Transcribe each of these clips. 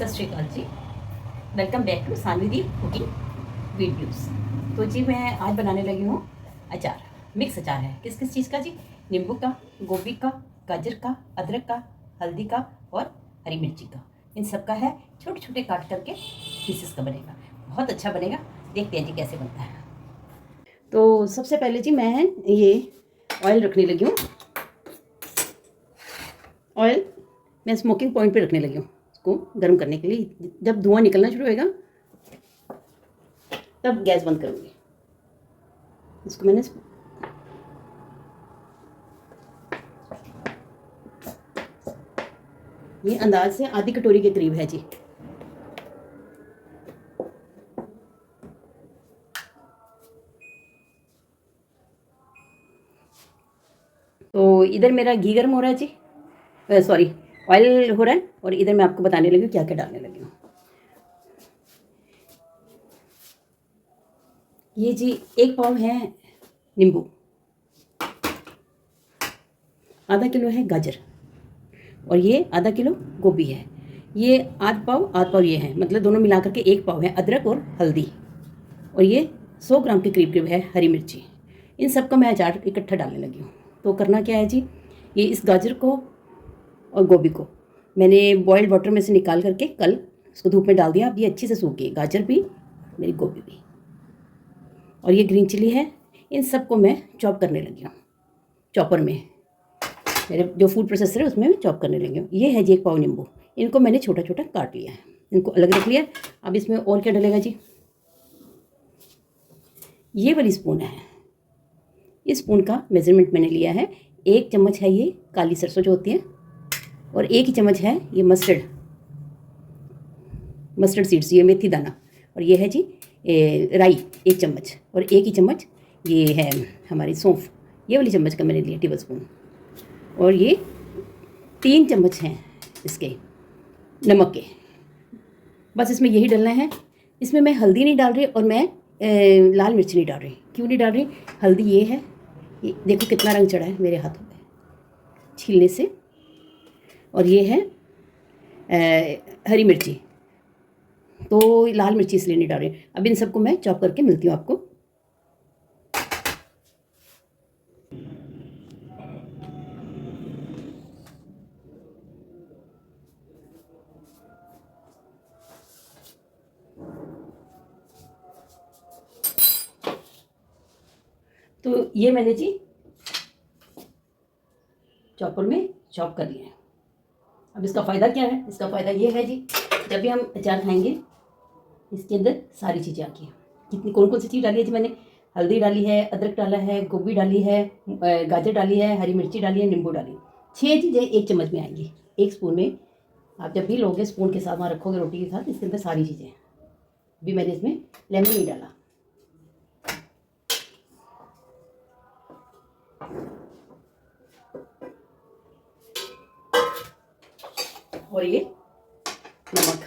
सत Shri Akal ji. Welcome back to Sanvi दी cooking videos. तो जी मैं आज बनाने लगी हूँ अचार। मिक्स अचार है। किस किस चीज़ का जी? नींबू का, गोभी का, गाजर का, अदरक का, हल्दी का और हरी मिर्ची का। इन सब का है। छोटे छोटे काट करके पीसेस का बनेगा, बहुत अच्छा बनेगा। देखते हैं जी कैसे बनता है। तो सबसे पहले जी मैं ये ऑयल रखने लगी हूँ। ऑयल मैं स्मोकिंग पॉइंट पे रखने लगी हूँ, इसको गर्म करने के लिए। जब धुआं निकलना शुरू होएगा तब गैस बंद करूँगी। इसको मैंने ये अंदाज से आधी कटोरी के करीब है जी। तो इधर मेरा घी गर्म हो रहा है जी, सॉरी ऑयल हो रहा है। और इधर मैं आपको बताने लगी हूँ क्या क्या डालने लगी हूँ। ये जी 1 पाव है नींबू, आधा किलो है गाजर और ये आधा किलो गोभी है। ये आध पाव ये है, मतलब दोनों मिलाकर के 1 पाव है अदरक और हल्दी। और ये 100 ग्राम के करीब करीब है हरी मिर्ची। इन सब का मैं अचार इकट्ठा डालने लगी हूँ। तो करना क्या है जी, ये इस गाजर को और गोभी को मैंने बॉइल्ड वाटर में से निकाल करके कल इसको धूप में डाल दिया। अब ये अच्छे से सूख गई, गाजर भी मेरी गोभी भी। और ये ग्रीन चिली है। इन सबको मैं चॉप करने लगी हूँ चॉपर में। मेरे जो फूड प्रोसेसर है उसमें मैं चॉप करने लगी हूँ। ये है जी 1 पाव नींबू, इनको मैंने छोटा छोटा काट लिया है, इनको अलग रख लिया। अब इसमें और क्या डलेगा जी, ये वाली स्पून है। इस स्पून का मेजरमेंट मैंने लिया है। 1 चम्मच है ये काली सरसों जो होती है, और 1 ही चम्मच है ये मस्टर्ड सीड्स, ये मेथी दाना। और ये है जी राई 1 चम्मच, और 1 ही चम्मच ये है हमारी सौंफ। ये वाली चम्मच का मैंने लिया टेबल स्पून। और ये 3 चम्मच हैं इसके नमक के। बस इसमें यही डलना है। इसमें मैं हल्दी नहीं डाल रही और मैं लाल मिर्च नहीं डाल रही। क्यों नहीं डाल रही? हल्दी ये है, ये देखो कितना रंग चढ़ा है मेरे हाथों पे छीलने से। और ये है हरी मिर्ची, तो लाल मिर्ची इसलिए नहीं डाल रही। अब इन सबको मैं चॉप करके मिलती हूँ आपको। तो ये मैंने जी चॉपर में चॉप कर लिया है। अब इसका फ़ायदा क्या है? इसका फ़ायदा ये है जी, जब भी हम अचार खाएंगे इसके अंदर सारी चीज़ें आती हैं। कितनी कौन कौन सी चीज़ डाली है जी मैंने? हल्दी डाली है, अदरक डाला है, गोभी डाली है, गाजर डाली है, हरी मिर्ची डाली है, नींबू डाली। 6 चीज़ें 1 चम्मच में आएंगी, 1 स्पून में। आप जब भी लोगे स्पून के साथ वहाँ रखोगे रोटी के साथ, इसके अंदर सारी चीज़ें। अभी मैंने इसमें लेमन नहीं डाला। और ये नमक,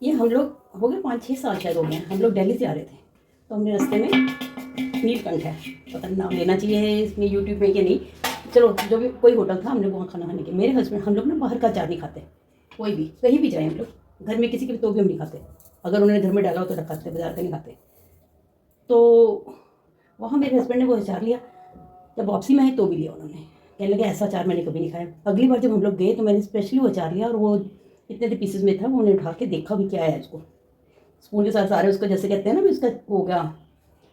ये हम लोग हो गए 5-6 साल शायद हो गए हैं। हम लोग दिल्ली से आ रहे थे, तो हमने रास्ते में नीलकंठ है, पता नहीं नाम लेना चाहिए इसमें यूट्यूब में कि नहीं, चलो जो भी कोई होटल था हमने वहाँ खाना खाने के। मेरे हस्बैंड, हम लोग ना बाहर का अचार नहीं खाते, कोई भी कहीं भी जाए हम लोग, घर में किसी के भी तो भी हम नहीं खाते। अगर उन्होंने घर में डाला हो तो खाते, बाजार का नहीं खाते। तो वहाँ मेरे हस्बैंड ने वो अचार लिया। जब वापसी में आए तो भी लिया उन्होंने, कहने लगे ऐसा अचार मैंने कभी नहीं खाया। अगली बार जब हम लोग गए तो मैंने स्पेशली वो अचार लिया, और वो इतने थे पीसेस में था, वो उन्हें उठा के देखा भी क्या है इसको, स्पून के साथ सारे उसको जैसे कहते हैं ना, भी उसका हो गया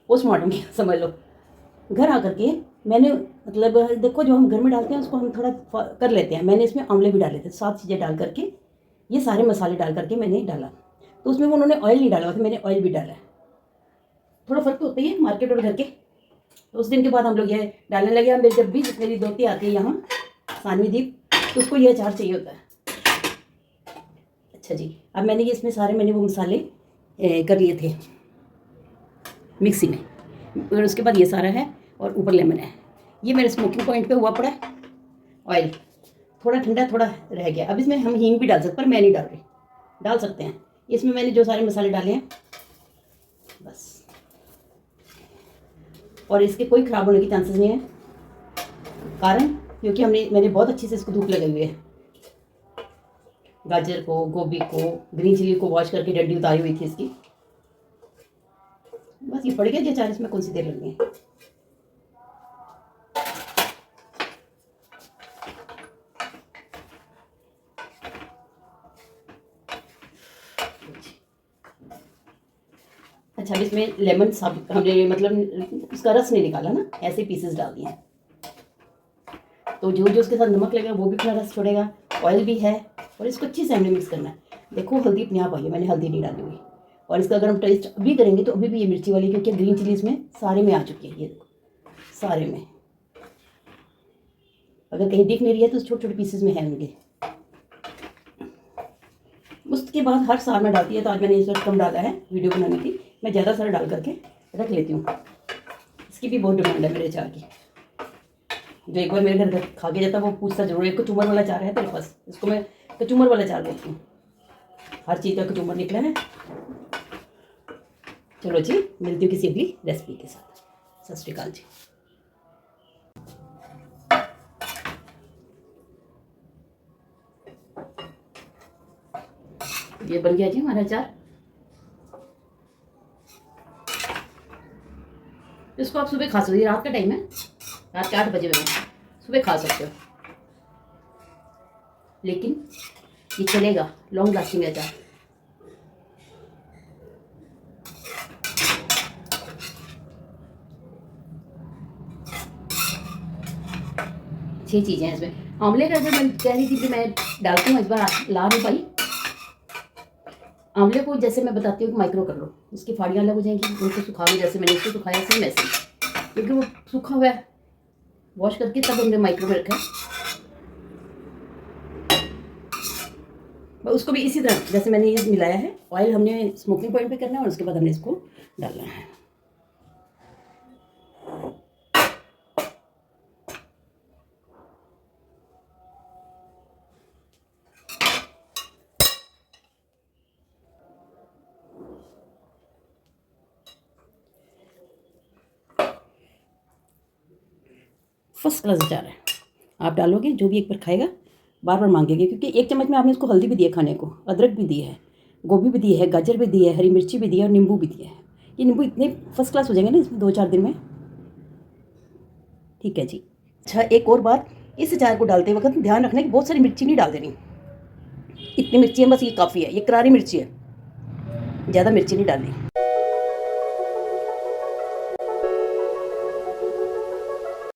पोस्टमार्टम किया समझ लो। घर आकर के मैंने, मतलब देखो जो हम घर में डालते हैं उसको हम थोड़ा कर लेते हैं। मैंने इसमें आंवले भी डाले थे, 7 चीज़ें डाल करके, ये सारे मसाले डाल करके मैंने डाला। तो उसमें उन्होंने ऑयल नहीं डाला था, मैंने ऑयल भी डाला है। थोड़ा फ़र्क तो होता ही है मार्केट और घर के। तो उस दिन के बाद हम लोग ये डालने लगे। हम जब भी मेरी दोती आती है यहाँ सानवी दीप, तो उसको ये अचार चाहिए होता है। अच्छा जी, अब मैंने ये इसमें सारे मैंने वो मसाले कर लिए थे मिक्सी में, और उसके बाद ये सारा है, और ऊपर लेमन है। ये मेरे स्मोकिंग पॉइंट पे हुआ पड़ा है। ऑयल थोड़ा ठंडा थोड़ा रह गया। अब इसमें हम हींग भी डाल सकते, पर मैं नहीं डाल रही, डाल सकते हैं। इसमें मैंने जो सारे मसाले डाले हैं बस, और इसके कोई ख़राब होने की चांसेस नहीं है, कारण क्योंकि मैंने बहुत अच्छे से इसको धूप लगाई हुई है। गाजर को, गोभी को, ग्रीन चिली को वॉश करके डंडी उतारी हुई थी इसकी। बस ये पड़ गया जी अचार, इसमें कौन सी देर लगनी है। अच्छा, अब इसमें लेमन सब हमने मतलब उसका रस नहीं निकाला ना, ऐसे पीसेस डाल दिए हैं। तो जो जो उसके साथ नमक लगेगा वो भी अपना रस छोड़ेगा, ऑयल भी है, और इसको अच्छे से हमने मिक्स करना है। देखो हल्दी अपने आप आई है, मैंने हल्दी नहीं डाली हुई। और इसका अगर हम टेस्ट अभी करेंगे तो अभी भी ये मिर्ची वाली, क्योंकि ग्रीन चिली इसमें सारे में आ चुकी है। ये देखो सारे में, अगर कहीं दिख नहीं रही है तो छोटे छोटे पीसेस में है उनके। उसके बाद हर साल में डालती है, तो आज मैंने इस वक्त कम डाला है, वीडियो बनानी थी। मैं ज़्यादा सारा डाल करके रख लेती हूँ। इसकी भी बहुत डिमांड है मेरे अचार की। जो एक बार मेरे घर खा के जाता है वो पूछता जरूर है, कचूमर वाला अचार है तेरे पास? इसको मैं कचूमर वाला अचार बोलती हूँ। हर चीज़ का कचूमर निकला है। चलो जी, मिलती हूँ किसी अगली रेसिपी के साथ। सत श्री अकाल जी। ये बन गया जी हमारा अचार। इसको आप सुबह खा सकते हो, रात का टाइम है, रात के 8 बजे में सुबह खा सकते हो, लेकिन ये चलेगा, लॉन्ग लास्टिंग अचार। अच्छी चीज़ें हैं इसमें। आंवले का जो मैं कह रही थी कि मैं डालती हूँ, इस बार ला नहीं पाई। आंवले को जैसे मैं बताती हूँ कि माइक्रो कर लो, इसकी फाड़ियाँ अलग हो जाएंगी, उनको सुखा लो, जैसे मैंने इसको सुखाया सेम ऐसे, क्योंकि वो सूखा हुआ है, वॉश करके तब हमने माइक्रो में रखा है। उसको भी इसी तरह जैसे मैंने ये मिलाया है, ऑयल हमने स्मोकिंग पॉइंट पे करना है और उसके बाद हमने इसको डालना है। फर्स्ट क्लास अचार है, आप डालोगे जो भी एक बार खाएगा बार बार मांगेंगे, क्योंकि 1 चम्मच में आपने इसको हल्दी भी दी है खाने को, अदरक भी दी है, गोभी भी दी है, गाजर भी दी है, हरी मिर्ची भी दी है और नींबू भी दिया है। ये नींबू इतने फर्स्ट क्लास हो जाएंगे ना इसमें 2-4 दिन में। ठीक है जी। अच्छा, एक और बात, इस अचार को डालते वक्त ध्यान रखना कि बहुत सारी मिर्ची नहीं डाल देनी। इतनी मिर्ची है बस, ये काफ़ी है, ये करारी मिर्ची है, ज़्यादा मिर्ची नहीं डालनी।